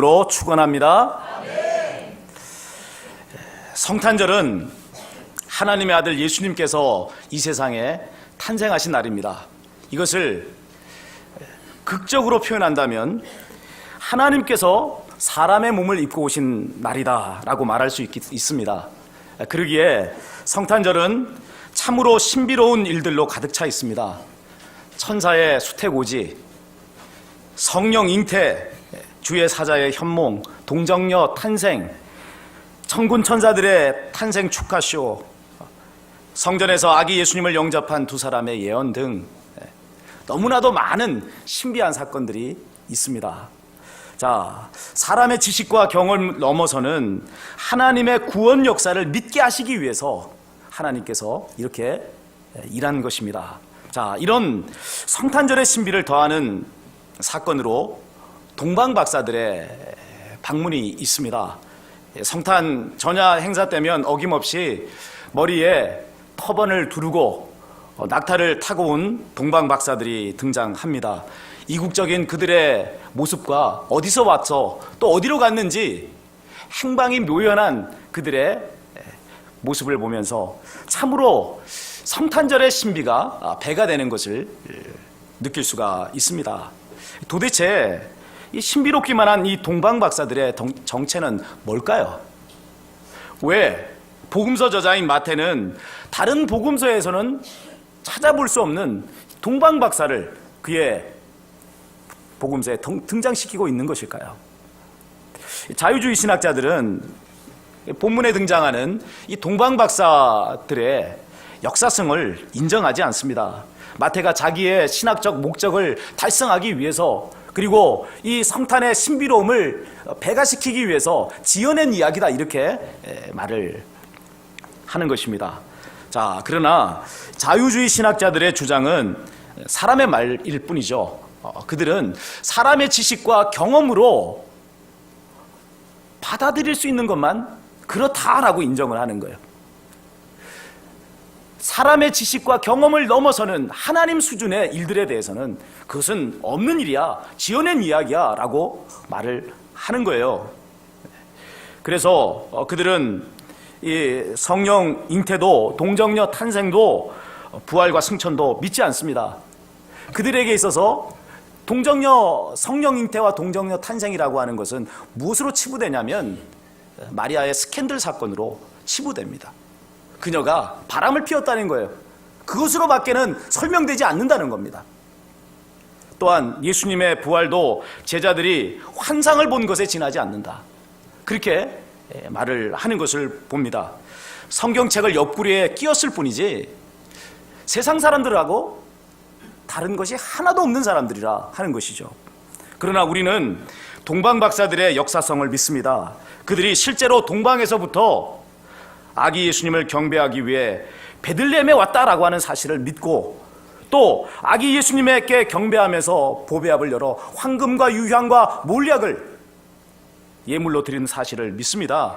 로 축원합니다. 성탄절은 하나님의 아들 예수님께서 이 세상에 탄생하신 날입니다. 이것을 극적으로 표현한다면 하나님께서 사람의 몸을 입고 오신 날이다 라고 말할 수 있습니다. 그러기에 성탄절은 참으로 신비로운 일들로 가득 차 있습니다. 천사의 수태고지, 성령 잉태, 주의 사자의 현몽, 동정녀 탄생, 천군 천사들의 탄생 축하쇼, 성전에서 아기 예수님을 영접한 두 사람의 예언 등 너무나도 많은 신비한 사건들이 있습니다. 자, 사람의 지식과 경험을 넘어서는 하나님의 구원 역사를 믿게 하시기 위해서 하나님께서 이렇게 일한 것입니다. 자, 이런 성탄절의 신비를 더하는 사건으로 동방박사들의 방문이 있습니다. 성탄 전야 행사 때면 어김없이 머리에 터번을 두르고 낙타를 타고 온 동방박사들이 등장합니다. 이국적인 그들의 모습과 어디서 왔어 또 어디로 갔는지 행방이 묘연한 그들의 모습을 보면서 참으로 성탄절의 신비가 배가 되는 것을 느낄 수가 있습니다. 도대체 이 신비롭기만 한 이 동방박사들의 정체는 뭘까요? 왜 복음서 저자인 마태는 다른 복음서에서는 찾아볼 수 없는 동방박사를 그의 복음서에 등장시키고 있는 것일까요? 자유주의 신학자들은 본문에 등장하는 이 동방박사들의 역사성을 인정하지 않습니다. 마태가 자기의 신학적 목적을 달성하기 위해서 그리고 이 성탄의 신비로움을 배가시키기 위해서 지어낸 이야기다 이렇게 말을 하는 것입니다. 자, 그러나 자유주의 신학자들의 주장은 사람의 말일 뿐이죠. 그들은 사람의 지식과 경험으로 받아들일 수 있는 것만 그렇다라고 인정을 하는 거예요. 사람의 지식과 경험을 넘어서는 하나님 수준의 일들에 대해서는 그것은 없는 일이야, 지어낸 이야기야 라고 말을 하는 거예요. 그래서 그들은 이 성령 잉태도 동정녀 탄생도 부활과 승천도 믿지 않습니다. 그들에게 있어서 동정녀 성령 잉태와 동정녀 탄생이라고 하는 것은 무엇으로 치부되냐면 마리아의 스캔들 사건으로 치부됩니다. 그녀가 바람을 피웠다는 거예요. 그것으로밖에는 설명되지 않는다는 겁니다. 또한 예수님의 부활도 제자들이 환상을 본 것에 지나지 않는다. 그렇게 말을 하는 것을 봅니다. 성경책을 옆구리에 끼웠을 뿐이지 세상 사람들하고 다른 것이 하나도 없는 사람들이라 하는 것이죠. 그러나 우리는 동방박사들의 역사성을 믿습니다. 그들이 실제로 동방에서부터 아기 예수님을 경배하기 위해 베들레헴에 왔다라고 하는 사실을 믿고 또 아기 예수님에게 경배하면서 보배압을 열어 황금과 유향과 몰약을 예물로 드리는 사실을 믿습니다.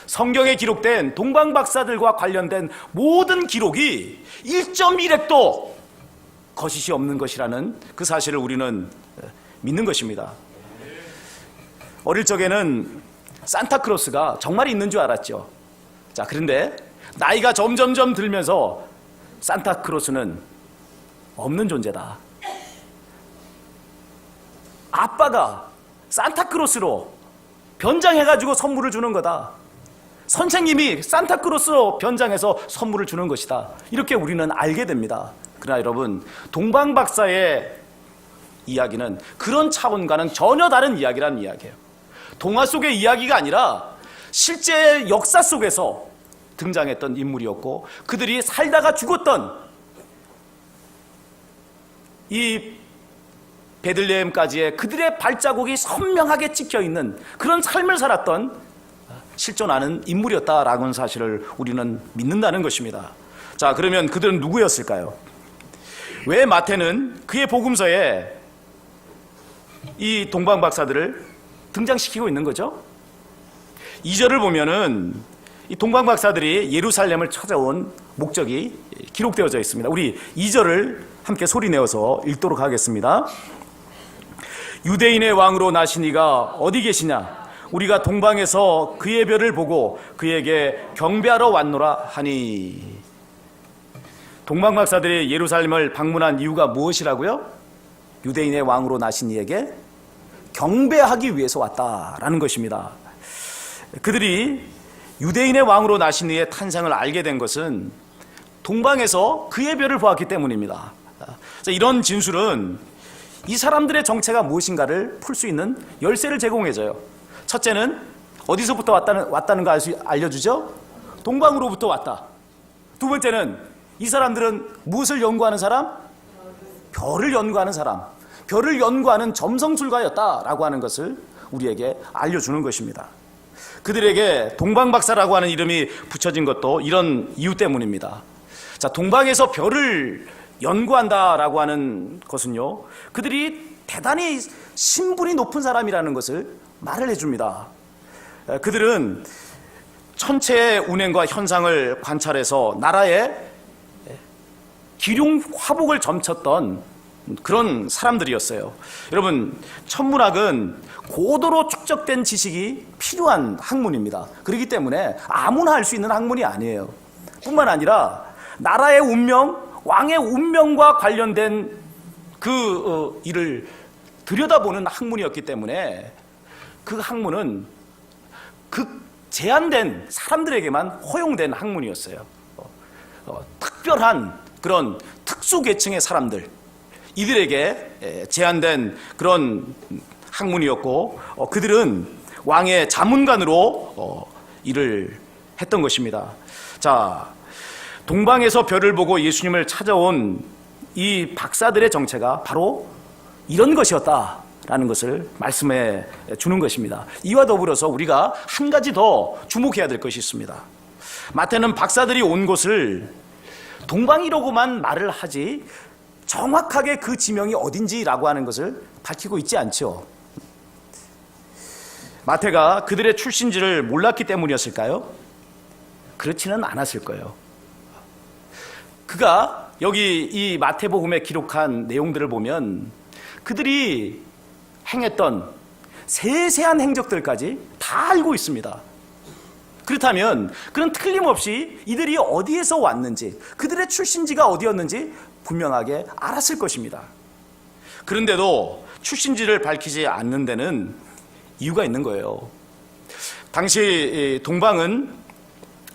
성경에 기록된 동방박사들과 관련된 모든 기록이 1.1획도 거짓이 없는 것이라는 그 사실을 우리는 믿는 것입니다. 어릴 적에는 산타크로스가 정말 있는 줄 알았죠. 자, 그런데 나이가 점점점 들면서 산타크로스는 없는 존재다. 아빠가 산타크로스로 변장해가지고 선물을 주는 거다. 선생님이 산타크로스로 변장해서 선물을 주는 것이다. 이렇게 우리는 알게 됩니다. 그러나 여러분, 동방박사의 이야기는 그런 차원과는 전혀 다른 이야기라는 이야기예요. 동화 속의 이야기가 아니라 실제 역사 속에서 등장했던 인물이었고 그들이 살다가 죽었던 이 베들레헴까지의 그들의 발자국이 선명하게 찍혀있는 그런 삶을 살았던 실존하는 인물이었다라는 사실을 우리는 믿는다는 것입니다. 자, 그러면 그들은 누구였을까요? 왜 마태는 그의 복음서에 이 동방박사들을 등장시키고 있는 거죠? 2절을 보면은 이 동방박사들이 예루살렘을 찾아온 목적이 기록되어져 있습니다. 우리 2절을 함께 소리내어서 읽도록 하겠습니다. 유대인의 왕으로 나신 이가 어디 계시냐? 우리가 동방에서 그의 별을 보고 그에게 경배하러 왔노라 하니. 동방 박사들이 예루살렘을 방문한 이유가 무엇이라고요? 유대인의 왕으로 나신 이에게 경배하기 위해서 왔다라는 것입니다. 그들이 유대인의 왕으로 나신 이의 탄생을 알게 된 것은 동방에서 그의 별을 보았기 때문입니다. 이런 진술은 이 사람들의 정체가 무엇인가를 풀 수 있는 열쇠를 제공해줘요. 첫째는 어디서부터 왔다는 거 알려주죠? 동방으로부터 왔다. 두 번째는 이 사람들은 무엇을 연구하는 사람? 별을 연구하는 사람. 별을 연구하는 점성술가였다라고 하는 것을 우리에게 알려주는 것입니다. 그들에게 동방박사라고 하는 이름이 붙여진 것도 이런 이유 때문입니다. 자, 동방에서 별을 연구한다라고 하는 것은요, 그들이 대단히 신분이 높은 사람이라는 것을 말을 해줍니다. 그들은 천체의 운행과 현상을 관찰해서 나라의 기륭 화복을 점쳤던 그런 사람들이었어요. 여러분, 천문학은 고도로 축적된 지식이 필요한 학문입니다. 그렇기 때문에 아무나 할 수 있는 학문이 아니에요. 뿐만 아니라 나라의 운명, 왕의 운명과 관련된 그 일을 들여다보는 학문이었기 때문에 그 학문은 제한된 사람들에게만 허용된 학문이었어요. 특별한 그런 특수계층의 사람들, 이들에게 제한된 그런 학문이었고, 그들은 왕의 자문관으로 일을 했던 것입니다. 자, 동방에서 별을 보고 예수님을 찾아온 이 박사들의 정체가 바로 이런 것이었다라는 것을 말씀해 주는 것입니다. 이와 더불어서 우리가 한 가지 더 주목해야 될 것이 있습니다. 마태는 박사들이 온 곳을 동방이라고만 말을 하지 정확하게 그 지명이 어딘지라고 하는 것을 밝히고 있지 않죠. 마태가 그들의 출신지를 몰랐기 때문이었을까요? 그렇지는 않았을 거예요. 그가 여기 이 마태복음에 기록한 내용들을 보면 그들이 행했던 세세한 행적들까지 다 알고 있습니다. 그렇다면 그는 틀림없이 이들이 어디에서 왔는지, 그들의 출신지가 어디였는지 분명하게 알았을 것입니다. 그런데도 출신지를 밝히지 않는 데는 이유가 있는 거예요. 당시 동방은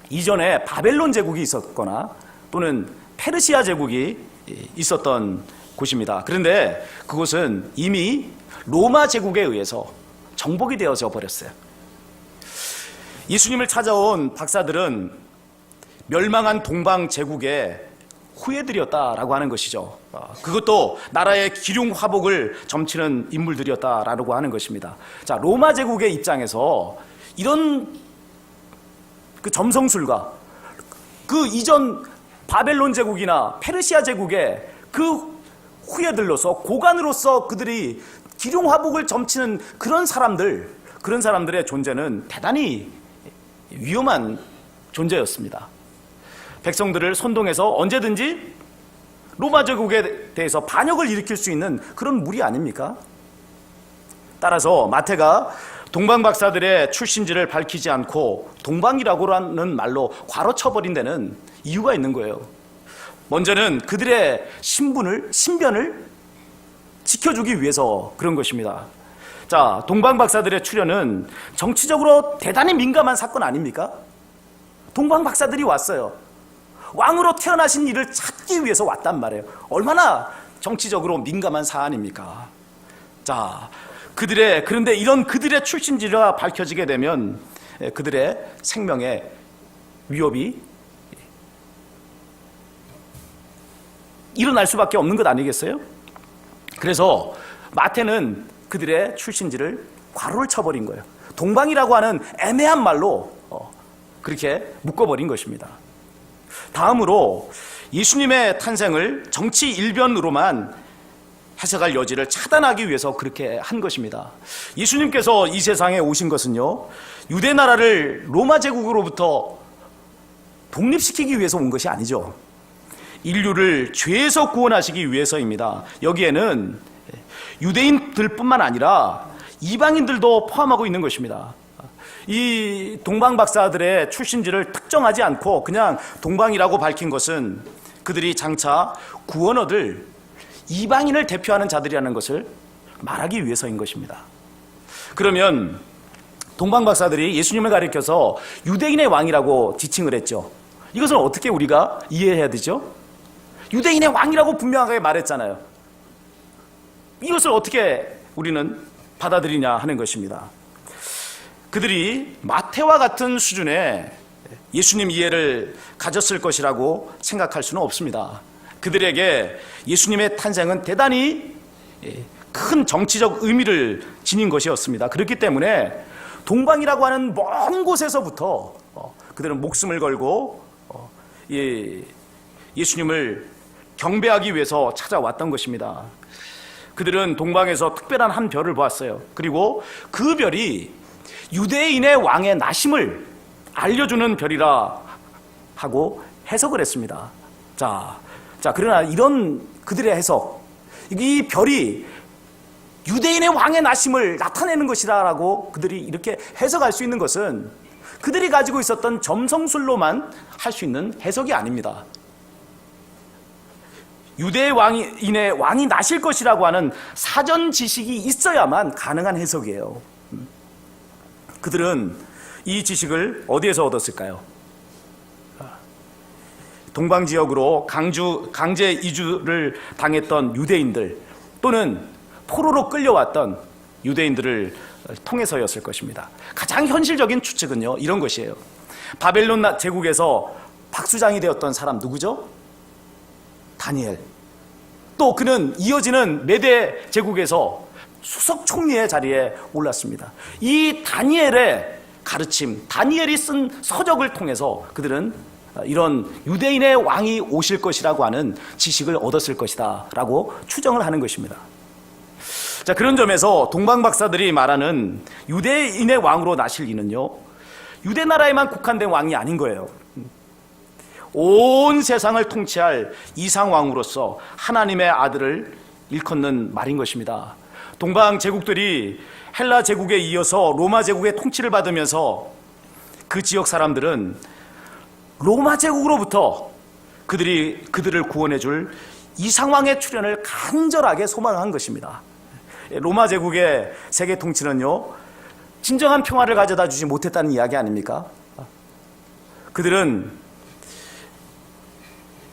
이전에 바벨론 제국이 있었거나 또는 페르시아 제국이 있었던 곳입니다. 그런데 그곳은 이미 로마 제국에 의해서 정복이 되어져 버렸어요. 예수님을 찾아온 박사들은 멸망한 동방 제국의 후예들이었다라고 하는 것이죠. 그것도 나라의 기륭 화복을 점치는 인물들이었다라고 하는 것입니다. 자, 로마 제국의 입장에서 이런 그 점성술과 그 이전 바벨론 제국이나 페르시아 제국의 그 후예들로서, 고관으로서 그들이 기륭 화복을 점치는 그런 사람들의 존재는 대단히 위험한 존재였습니다. 백성들을 선동해서 언제든지 로마 제국에 대해서 반역을 일으킬 수 있는 그런 무리 아닙니까? 따라서 마태가 동방 박사들의 출신지를 밝히지 않고 동방이라고 하는 말로 괄호쳐버린 데는 이유가 있는 거예요. 먼저는 그들의 신변을 지켜주기 위해서 그런 것입니다. 자, 동방 박사들의 출현은 정치적으로 대단히 민감한 사건 아닙니까? 동방 박사들이 왔어요. 왕으로 태어나신 이를 찾기 위해서 왔단 말이에요. 얼마나 정치적으로 민감한 사안입니까? 자, 그런데 이런 그들의 출신지가 밝혀지게 되면 그들의 생명에 위협이 일어날 수밖에 없는 것 아니겠어요? 그래서 마태는 그들의 출신지를 괄호를 쳐버린 거예요. 동방이라고 하는 애매한 말로 그렇게 묶어버린 것입니다. 다음으로 예수님의 탄생을 정치 일변으로만 해석할 여지를 차단하기 위해서 그렇게 한 것입니다. 예수님께서 이 세상에 오신 것은요, 유대 나라를 로마 제국으로부터 독립시키기 위해서 온 것이 아니죠. 인류를 죄에서 구원하시기 위해서입니다. 여기에는 유대인들뿐만 아니라 이방인들도 포함하고 있는 것입니다. 이 동방 박사들의 출신지를 특정하지 않고 그냥 동방이라고 밝힌 것은 그들이 장차 구원 얻을 이방인을 대표하는 자들이라는 것을 말하기 위해서인 것입니다. 그러면 동방 박사들이 예수님을 가리켜서 유대인의 왕이라고 지칭을 했죠. 이것을 어떻게 우리가 이해해야 되죠? 유대인의 왕이라고 분명하게 말했잖아요. 이것을 어떻게 우리는 받아들이냐 하는 것입니다. 그들이 마태와 같은 수준의 예수님 이해를 가졌을 것이라고 생각할 수는 없습니다. 그들에게 예수님의 탄생은 대단히 큰 정치적 의미를 지닌 것이었습니다. 그렇기 때문에 동방이라고 하는 먼 곳에서부터 그들은 목숨을 걸고 예수님을 경배하기 위해서 찾아왔던 것입니다. 그들은 동방에서 특별한 한 별을 보았어요. 그리고 그 별이 유대인의 왕의 나심을 알려주는 별이라 하고 해석을 했습니다. 자, 그러나 이런 그들의 해석, 이 별이 유대인의 왕의 나심을 나타내는 것이라고 그들이 이렇게 해석할 수 있는 것은 그들이 가지고 있었던 점성술로만 할 수 있는 해석이 아닙니다. 유대 왕인의 왕이 나실 것이라고 하는 사전 지식이 있어야만 가능한 해석이에요. 그들은 이 지식을 어디에서 얻었을까요? 동방 지역으로 강제 이주를 당했던 유대인들 또는 포로로 끌려왔던 유대인들을 통해서였을 것입니다. 가장 현실적인 추측은요, 이런 것이에요. 바벨론 제국에서 박수장이 되었던 사람 누구죠? 다니엘. 또 그는 이어지는 메대 제국에서 수석 총리의 자리에 올랐습니다. 이 다니엘의 가르침, 다니엘이 쓴 서적을 통해서 그들은 이런 유대인의 왕이 오실 것이라고 하는 지식을 얻었을 것이다 라고 추정을 하는 것입니다. 자, 그런 점에서 동방 박사들이 말하는 유대인의 왕으로 나실 이는요, 유대 나라에만 국한된 왕이 아닌 거예요. 온 세상을 통치할 이상왕으로서 하나님의 아들을 일컫는 말인 것입니다. 동방 제국들이 헬라 제국에 이어서 로마 제국의 통치를 받으면서 그 지역 사람들은 로마 제국으로부터 그들을 구원해 줄 이상왕의 출현을 간절하게 소망한 것입니다. 로마 제국의 세계 통치는요, 진정한 평화를 가져다 주지 못했다는 이야기 아닙니까? 그들은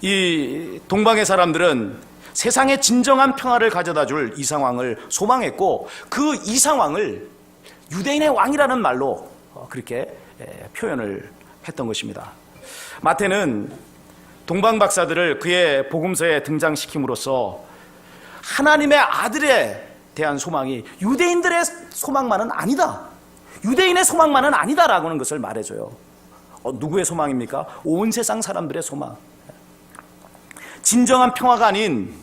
이 동방의 사람들은 세상에 진정한 평화를 가져다 줄 이상왕을 소망했고 그 이상왕을 유대인의 왕이라는 말로 그렇게 표현을 했던 것입니다. 마태는 동방 박사들을 그의 복음서에 등장시킴으로써 하나님의 아들에 대한 소망이 유대인들의 소망만은 아니다, 유대인의 소망만은 아니다라고 하는 것을 말해줘요. 누구의 소망입니까? 온 세상 사람들의 소망. 진정한 평화가 아닌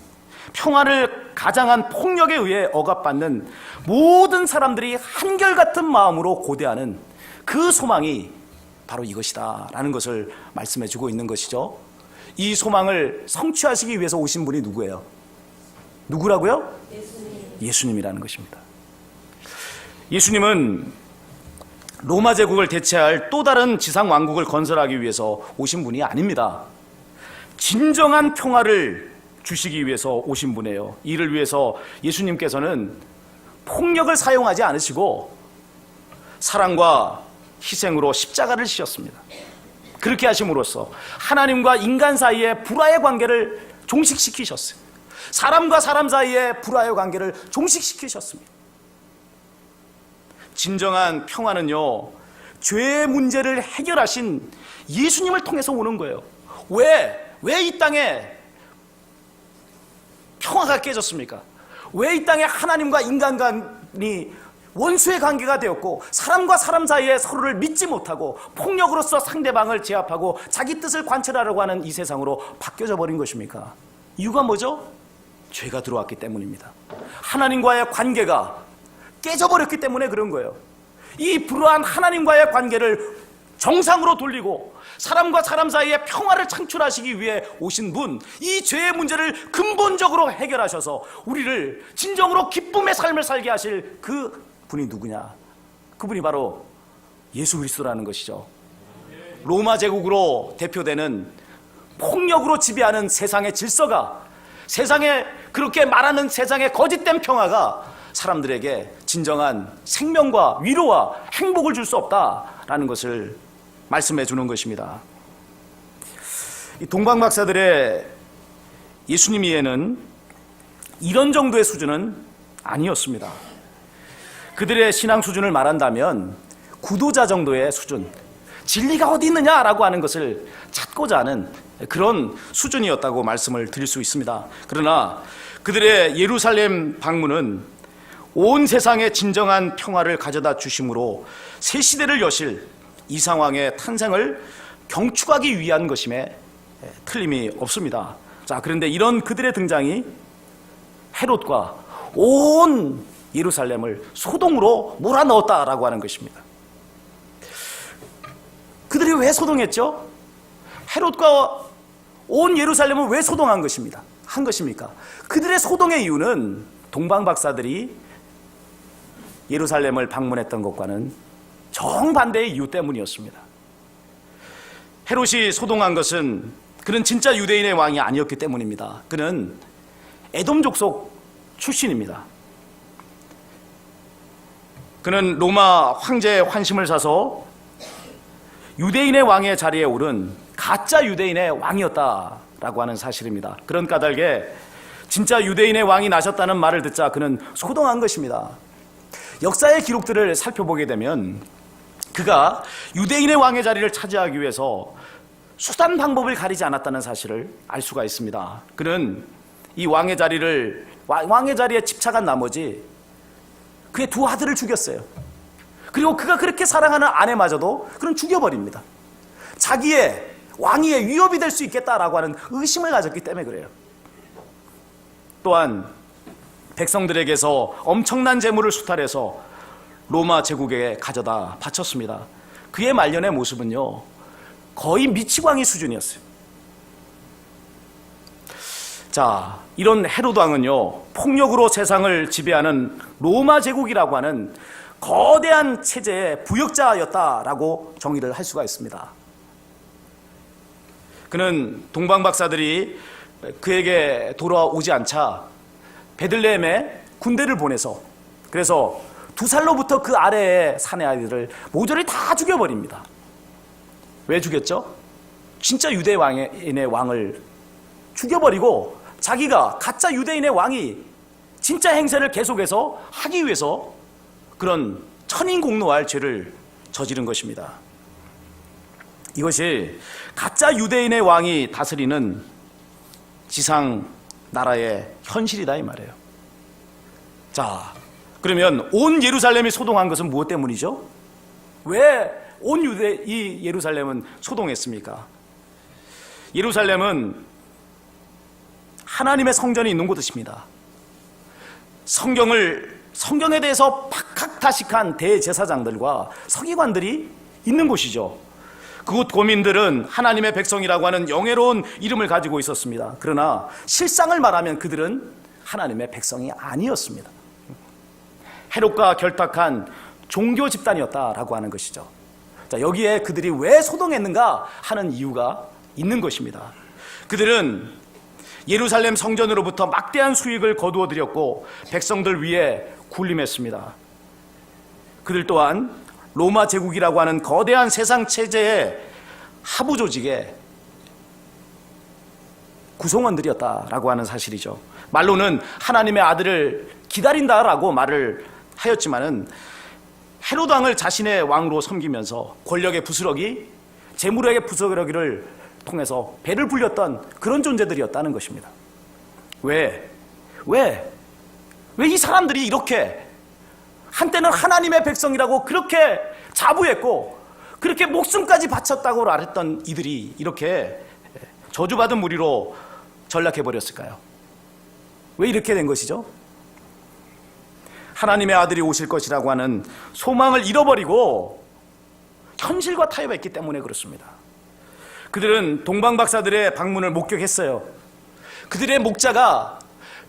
평화를 가장한 폭력에 의해 억압받는 모든 사람들이 한결같은 마음으로 고대하는 그 소망이 바로 이것이다 라는 것을 말씀해 주고 있는 것이죠. 이 소망을 성취하시기 위해서 오신 분이 누구예요? 누구라고요? 예수님이라는 것입니다. 예수님은 로마 제국을 대체할 또 다른 지상 왕국을 건설하기 위해서 오신 분이 아닙니다. 진정한 평화를 주시기 위해서 오신 분이에요. 이를 위해서 예수님께서는 폭력을 사용하지 않으시고 사랑과 희생으로 십자가를 지셨습니다. 그렇게 하심으로써 하나님과 인간 사이의 불화의 관계를 종식시키셨어요. 사람과 사람 사이의 불화의 관계를 종식시키셨습니다. 진정한 평화는요, 죄의 문제를 해결하신 예수님을 통해서 오는 거예요. 왜 이 땅에 평화가 깨졌습니까? 왜 이 땅에 하나님과 인간 간이 원수의 관계가 되었고 사람과 사람 사이에 서로를 믿지 못하고 폭력으로서 상대방을 제압하고 자기 뜻을 관철하려고 하는 이 세상으로 바뀌어져 버린 것입니까? 이유가 뭐죠? 죄가 들어왔기 때문입니다. 하나님과의 관계가 깨져버렸기 때문에 그런 거예요. 이 불우한 하나님과의 관계를 정상으로 돌리고 사람과 사람 사이에 평화를 창출하시기 위해 오신 분, 이 죄의 문제를 근본적으로 해결하셔서 우리를 진정으로 기쁨의 삶을 살게 하실 그 분이 누구냐? 그분이 바로 예수 그리스도라는 것이죠. 로마 제국으로 대표되는 폭력으로 지배하는 세상의 질서가, 세상에 그렇게 말하는 세상의 거짓된 평화가 사람들에게 진정한 생명과 위로와 행복을 줄 수 없다라는 것을 말씀해 주는 것입니다. 이 동방 박사들의 예수님 이해는 이런 정도의 수준은 아니었습니다. 그들의 신앙 수준을 말한다면 구도자 정도의 수준, 진리가 어디 있느냐라고 하는 것을 찾고자 하는 그런 수준이었다고 말씀을 드릴 수 있습니다. 그러나 그들의 예루살렘 방문은 온 세상에 진정한 평화를 가져다 주심으로 새 시대를 여실 이상왕의 탄생을 경축하기 위한 것임에 틀림이 없습니다. 자, 그런데 이런 그들의 등장이 헤롯과 온 예루살렘을 소동으로 몰아넣었다라고 하는 것입니다. 그들이 왜 소동했죠? 헤롯과 온 예루살렘을 왜 소동한 것입니다? 한 것입니까? 그들의 소동의 이유는 동방 박사들이 예루살렘을 방문했던 것과는 정반대의 이유 때문이었습니다. 헤롯이 소동한 것은 그는 진짜 유대인의 왕이 아니었기 때문입니다. 그는 에돔 족속 출신입니다. 그는 로마 황제의 환심을 사서 유대인의 왕의 자리에 오른 가짜 유대인의 왕이었다라고 하는 사실입니다. 그런 까닭에 진짜 유대인의 왕이 나셨다는 말을 듣자 그는 소동한 것입니다. 역사의 기록들을 살펴보게 되면 그가 유대인의 왕의 자리를 차지하기 위해서 수단 방법을 가리지 않았다는 사실을 알 수가 있습니다. 그는 이 왕의 자리에 집착한 나머지 그의 두 아들을 죽였어요. 그리고 그가 그렇게 사랑하는 아내마저도 그는 죽여버립니다. 자기의 왕위에 위협이 될 수 있겠다라고 하는 의심을 가졌기 때문에 그래요. 또한 백성들에게서 엄청난 재물을 수탈해서 로마 제국에 가져다 바쳤습니다. 그의 말년의 모습은요, 거의 미치광이 수준이었어요. 자, 이런 헤롯 왕은요, 폭력으로 세상을 지배하는 로마 제국이라고 하는 거대한 체제의 부역자였다라고 정의를 할 수가 있습니다. 그는 동방 박사들이 그에게 돌아오지 않자 베들레헴에 군대를 보내서, 그래서 2살로부터 그 아래의 사내 아이들을 모조리 다 죽여버립니다. 왜 죽였죠? 진짜 유대인의 왕을 죽여버리고 자기가 가짜 유대인의 왕이 진짜 행세를 계속해서 하기 위해서 그런 천인공노할 죄를 저지른 것입니다. 이것이 가짜 유대인의 왕이 다스리는 지상 나라의 현실이다 이 말이에요. 자, 그러면 온 예루살렘이 소동한 것은 무엇 때문이죠? 왜 온 이 예루살렘은 소동했습니까? 예루살렘은 하나님의 성전이 있는 곳입니다. 성경에 대해서 박학다식한 대제사장들과 서기관들이 있는 곳이죠. 그곳 고민들은 하나님의 백성이라고 하는 영예로운 이름을 가지고 있었습니다. 그러나 실상을 말하면 그들은 하나님의 백성이 아니었습니다. 헤롯과 결탁한 종교 집단이었다라고 하는 것이죠. 자, 여기에 그들이 왜 소동했는가 하는 이유가 있는 것입니다. 그들은 예루살렘 성전으로부터 막대한 수익을 거두어 들였고 백성들 위에 군림했습니다. 그들 또한 로마 제국이라고 하는 거대한 세상 체제의 하부 조직의 구성원들이었다라고 하는 사실이죠. 말로는 하나님의 아들을 기다린다라고 말을 하였지만은 헤롯 왕을 자신의 왕으로 섬기면서 권력의 부스러기, 재물의 부스러기를 통해서 배를 불렸던 그런 존재들이었다는 것입니다. 왜 이 사람들이 이렇게 한때는 하나님의 백성이라고 그렇게 자부했고 그렇게 목숨까지 바쳤다고 말했던 이들이 이렇게 저주받은 무리로 전락해버렸을까요? 왜 이렇게 된 것이죠? 하나님의 아들이 오실 것이라고 하는 소망을 잃어버리고 현실과 타협했기 때문에 그렇습니다. 그들은 동방박사들의 방문을 목격했어요. 그들의 목자가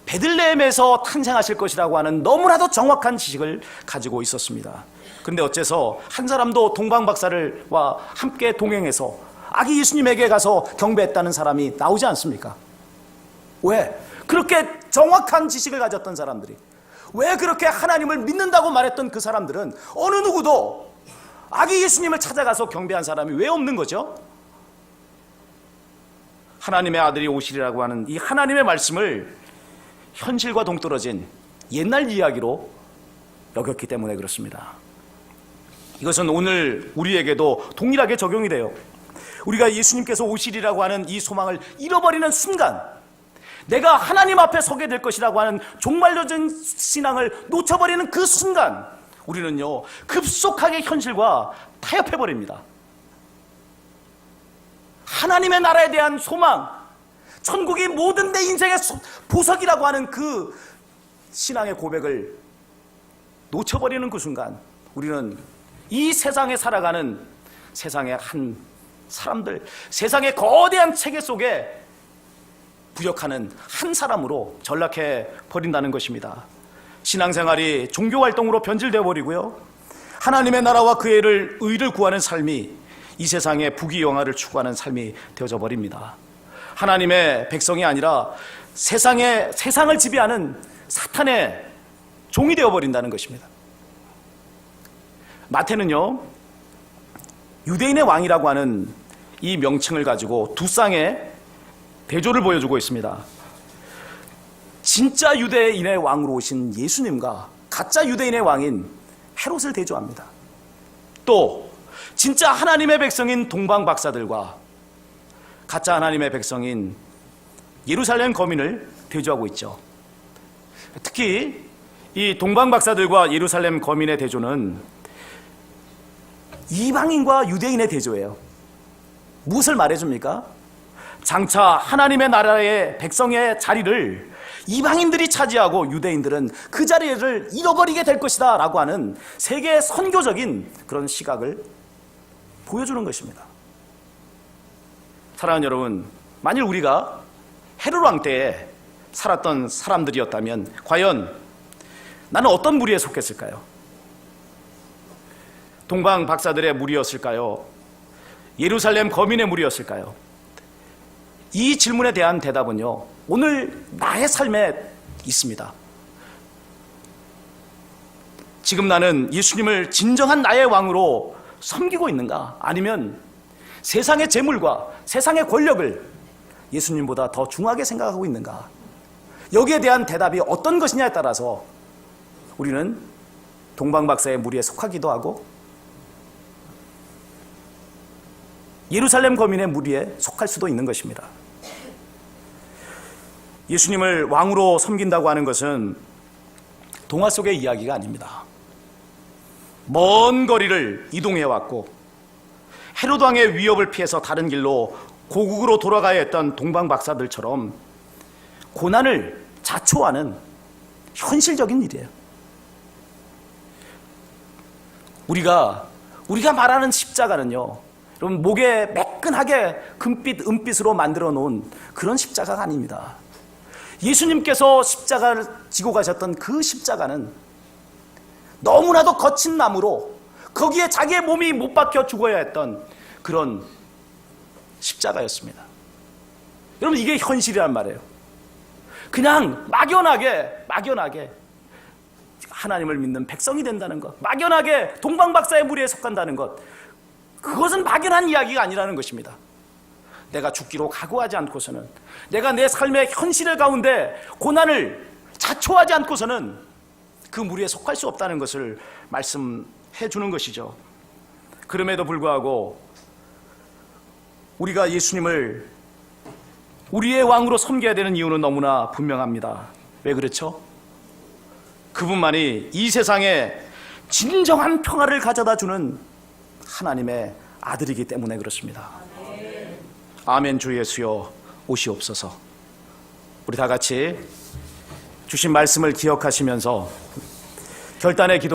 베들레헴에서 탄생하실 것이라고 하는 너무나도 정확한 지식을 가지고 있었습니다. 그런데 어째서 한 사람도 동방박사들과 함께 동행해서 아기 예수님에게 가서 경배했다는 사람이 나오지 않습니까? 왜? 그렇게 정확한 지식을 가졌던 사람들이, 왜 그렇게 하나님을 믿는다고 말했던 그 사람들은 어느 누구도 아기 예수님을 찾아가서 경배한 사람이 왜 없는 거죠? 하나님의 아들이 오시리라고 하는 이 하나님의 말씀을 현실과 동떨어진 옛날 이야기로 여겼기 때문에 그렇습니다. 이것은 오늘 우리에게도 동일하게 적용이 돼요. 우리가 예수님께서 오시리라고 하는 이 소망을 잃어버리는 순간, 내가 하나님 앞에 서게 될 것이라고 하는 종말론적 신앙을 놓쳐버리는 그 순간, 우리는요 급속하게 현실과 타협해버립니다. 하나님의 나라에 대한 소망, 천국이 모든 내 인생의 보석이라고 하는 그 신앙의 고백을 놓쳐버리는 그 순간, 우리는 이 세상에 살아가는 세상의 한 사람들, 세상의 거대한 체계 속에 부역하는 한 사람으로 전락해 버린다는 것입니다. 신앙생활이 종교활동으로 변질되어 버리고요, 하나님의 나라와 그 의를 구하는 삶이 이 세상의 부귀영화를 추구하는 삶이 되어져 버립니다. 하나님의 백성이 아니라 세상을 지배하는 사탄의 종이 되어 버린다는 것입니다. 마태는요 유대인의 왕이라고 하는 이 명칭을 가지고 두 쌍의 대조를 보여주고 있습니다. 진짜 유대인의 왕으로 오신 예수님과 가짜 유대인의 왕인 헤롯을 대조합니다. 또 진짜 하나님의 백성인 동방박사들과 가짜 하나님의 백성인 예루살렘 거민을 대조하고 있죠. 특히 이 동방박사들과 예루살렘 거민의 대조는 이방인과 유대인의 대조예요. 무엇을 말해줍니까? 장차 하나님의 나라의 백성의 자리를 이방인들이 차지하고 유대인들은 그 자리를 잃어버리게 될 것이다 라고 하는 세계의 선교적인 그런 시각을 보여주는 것입니다. 사랑하는 여러분, 만일 우리가 헤롯 왕 때에 살았던 사람들이었다면 과연 나는 어떤 무리에 속했을까요? 동방 박사들의 무리였을까요? 예루살렘 거민의 무리였을까요? 이 질문에 대한 대답은요, 오늘 나의 삶에 있습니다. 지금 나는 예수님을 진정한 나의 왕으로 섬기고 있는가? 아니면 세상의 재물과 세상의 권력을 예수님보다 더 중하게 생각하고 있는가? 여기에 대한 대답이 어떤 것이냐에 따라서 우리는 동방박사의 무리에 속하기도 하고 예루살렘 거민의 무리에 속할 수도 있는 것입니다. 예수님을 왕으로 섬긴다고 하는 것은 동화 속의 이야기가 아닙니다. 먼 거리를 이동해 왔고 헤롯 왕의 위협을 피해서 다른 길로 고국으로 돌아가야 했던 동방박사들처럼 고난을 자초하는 현실적인 일이에요. 우리가 말하는 십자가는요, 여러분 목에 매끈하게 금빛, 은빛으로 만들어 놓은 그런 십자가가 아닙니다. 예수님께서 십자가를 지고 가셨던 그 십자가는 너무나도 거친 나무로 거기에 자기의 몸이 못 박혀 죽어야 했던 그런 십자가였습니다. 여러분, 이게 현실이란 말이에요. 그냥 막연하게 하나님을 믿는 백성이 된다는 것, 막연하게 동방박사의 무리에 속한다는 것, 그것은 막연한 이야기가 아니라는 것입니다. 내가 죽기로 각오하지 않고서는, 내가 내 삶의 현실 가운데 고난을 자초하지 않고서는 그 무리에 속할 수 없다는 것을 말씀해 주는 것이죠. 그럼에도 불구하고 우리가 예수님을 우리의 왕으로 섬겨야 되는 이유는 너무나 분명합니다. 왜 그렇죠? 그분만이 이 세상에 진정한 평화를 가져다 주는 하나님의 아들이기 때문에 그렇습니다. 아멘. 주 예수여 오시옵소서. 우리 다 같이 주신 말씀을 기억하시면서 결단의 기도